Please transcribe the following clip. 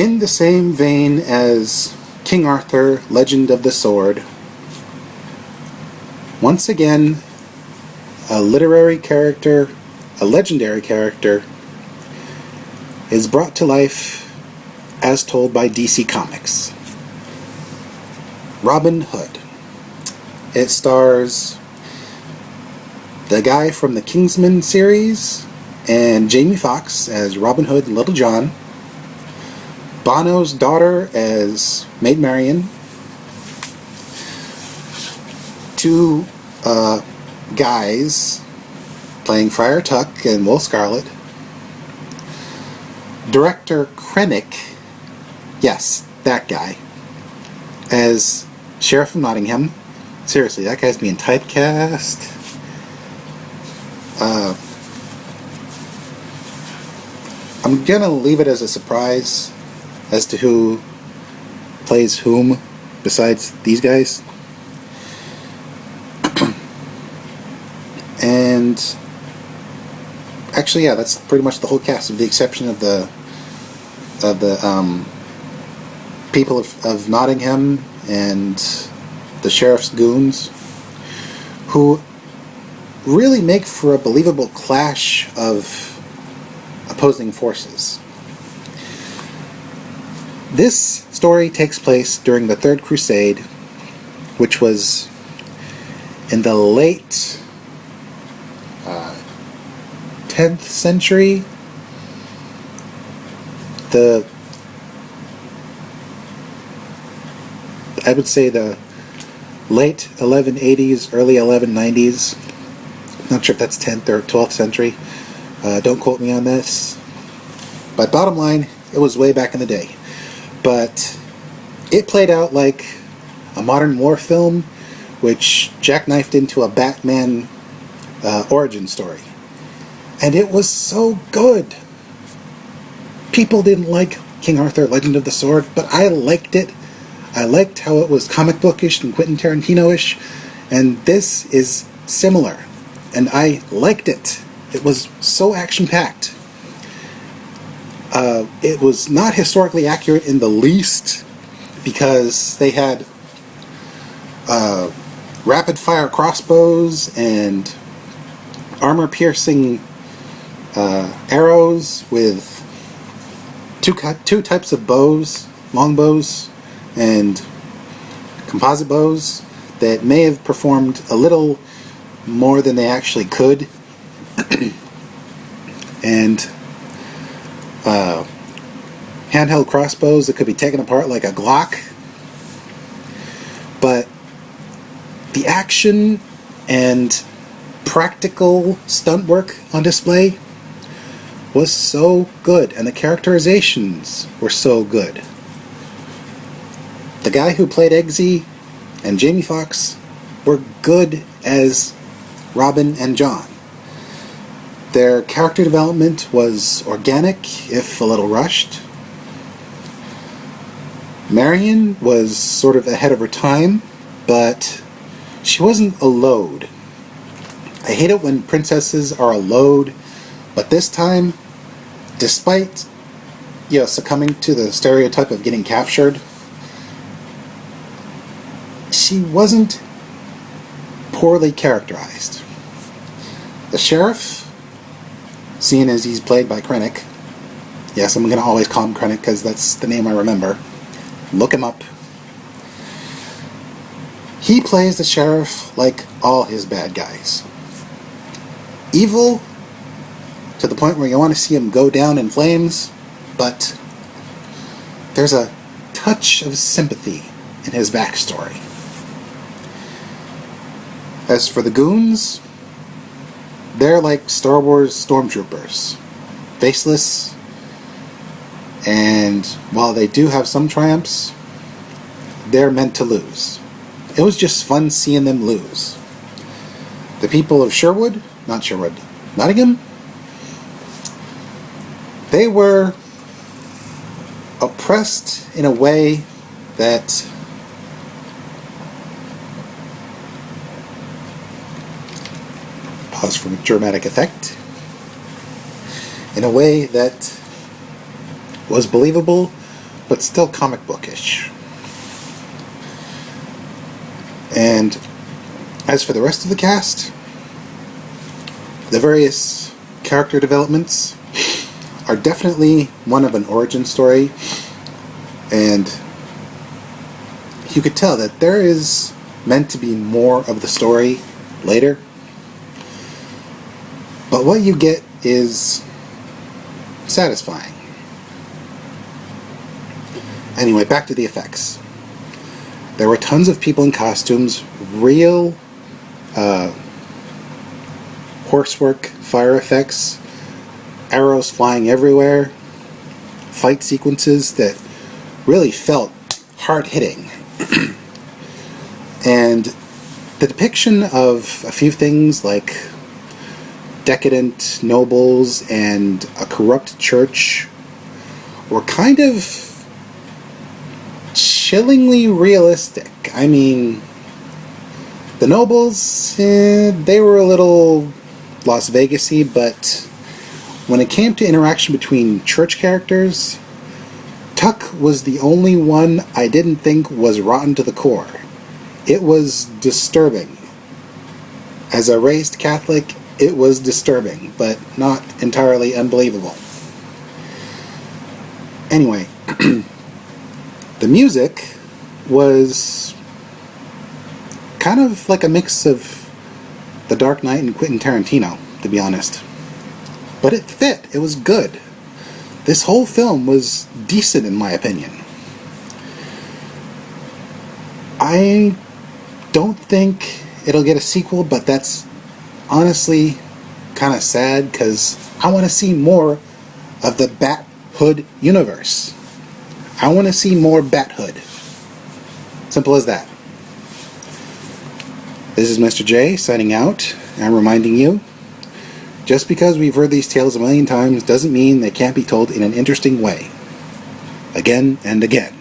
In the same vein as King Arthur, Legend of the Sword, once again, a literary character, a legendary character, is brought to life as told by DC Comics. Robin Hood. It stars the guy from the Kingsman series and Jamie Foxx as Robin Hood and Little John, Bono's daughter as Maid Marian, two guys playing Friar Tuck and Will Scarlet, director Krennic, yes, that guy, as Sheriff of Nottingham. Seriously, that guy's being typecast. I'm gonna leave it as a surprise as to who plays whom besides these guys. And actually, yeah, that's pretty much the whole cast, with the exception of the people of Nottingham and the sheriff's goons, who really make for a believable clash of opposing forces. This story takes place during the Third Crusade, which was in the late 10th century. I would say the late 1180s, early 1190s. Not sure if that's 10th or 12th century. Don't quote me on this. But bottom line, it was way back in the day. But it played out like a modern war film, which jackknifed into a Batman origin story. And it was so good. People didn't like King Arthur, Legend of the Sword, but I liked it. I liked how it was comic bookish and Quentin Tarantino-ish, and this is similar. And I liked it. It was so action-packed. It was not historically accurate in the least, because they had rapid-fire crossbows and armor-piercing arrows with two types of bows, long bows and composite bows, that may have performed a little more than they actually could. And handheld crossbows that could be taken apart like a Glock. But the action and practical stunt work on display was so good, and the characterizations were so good. The guy who played Eggsy and Jamie Foxx were good as Robin and John. Their character development was organic, if a little rushed. Marian was sort of ahead of her time, but she wasn't a load. I hate it when princesses are a load, but this time, despite succumbing to the stereotype of getting captured, she wasn't poorly characterized. The sheriff, seeing as he's played by Krennic, yes, I'm going to always call him Krennic because that's the name I remember. Look him up. He plays the sheriff like all his bad guys. Evil to the point where you want to see him go down in flames, but there's a touch of sympathy in his backstory. As for the goons, they're like Star Wars stormtroopers. Faceless, and while they do have some triumphs, they're meant to lose. It was just fun seeing them lose. The people of Nottingham, they were oppressed in a way that pause for dramatic effect, in a way that was believable but still comic bookish. And as for the rest of the cast, the various character developments are definitely one of an origin story, and you could tell that there is meant to be more of the story later, but what you get is satisfying. Anyway, back to the effects. There were tons of people in costumes, real horsework, fire effects, arrows flying everywhere, fight sequences that really felt hard-hitting. And the depiction of a few things like decadent nobles and a corrupt church were kind of chillingly realistic. I mean, the nobles, they were a little Las Vegas-y, but when it came to interaction between church characters, Tuck was the only one I didn't think was rotten to the core. It was disturbing. As a raised Catholic, it was disturbing, but not entirely unbelievable. Anyway, the music was kind of like a mix of The Dark Knight and Quentin Tarantino, to be honest. But it fit. It was good. This whole film was decent, in my opinion. I don't think it'll get a sequel, but that's honestly kind of sad, because I want to see more of the Bat Hood universe. I want to see more Bat Hood. Simple as that. This is Mr. J signing out. I'm reminding you, just because we've heard these tales a million times doesn't mean they can't be told in an interesting way. Again and again.